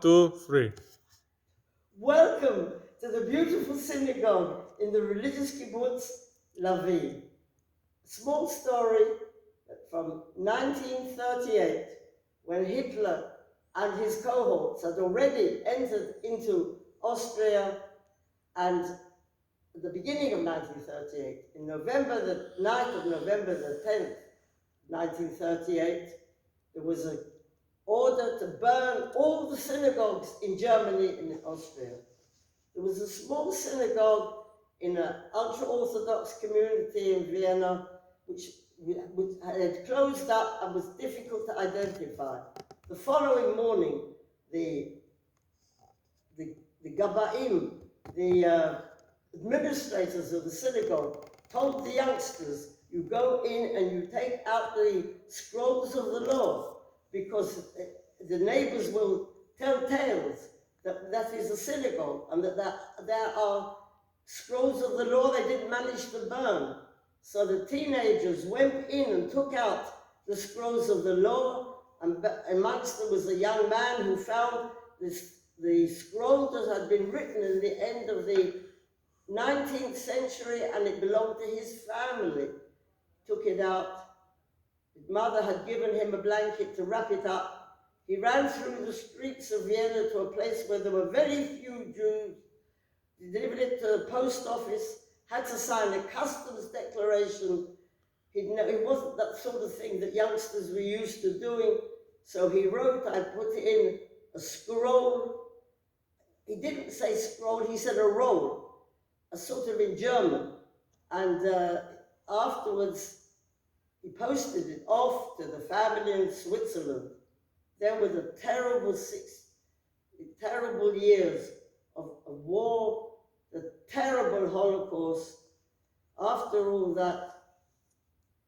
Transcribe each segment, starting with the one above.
2, 3. Welcome to the beautiful synagogue in the religious kibbutz, Lebיא. A small story from 1938, when Hitler and his cohorts had already entered into Austria, and at the beginning of 1938, in November, the night of November the 10th, 1938, there was an order to burn all the synagogues in Germany and in Austria. There was a small synagogue in an ultra-Orthodox community in Vienna, which had closed up and was difficult to identify. The following morning, the Gabaim, the administrators of the synagogue, told the youngsters, you go in and you take out the scrolls of the law, because the neighbors will tell tales that is a synagogue, and that there are scrolls of the law they didn't manage to burn. So the teenagers went in and took out the scrolls of the law, and amongst them was a young man who found the scroll that had been written in the end of the 19th century, and it belonged to his family. Took it out. His mother had given him a blanket to wrap it up. He ran through the streets of Vienna to a place where there were very few Jews. He delivered it to the post office, had to sign a customs declaration. It wasn't that sort of thing that youngsters were used to doing. So he wrote, I put in a scroll. He didn't say scroll, he said a roll, a sort of in German. And afterwards, he posted it off to the family in Switzerland. There were the terrible years of war, the terrible Holocaust. After all that,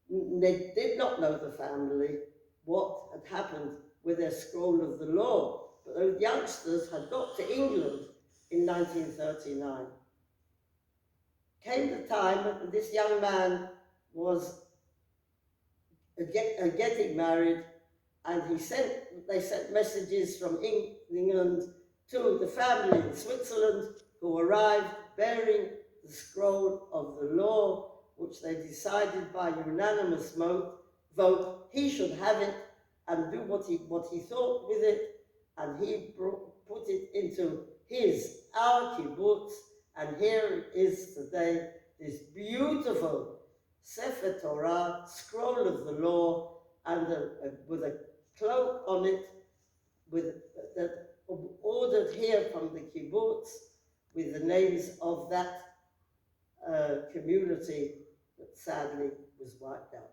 they did not know, the family, what had happened with their scroll of the law. But those youngsters had got to England in 1939. Came the time that this young man was getting married, and they sent messages from England to the family in Switzerland, who arrived bearing the scroll of the law, which they decided by unanimous vote he should have it and do what he thought with it, and he put it into our kibbutz, and here it is today, this beautiful Sefer Torah, scroll of the law, and with a cloak on it, that ordered here from the kibbutz, with the names of that community that sadly was wiped out.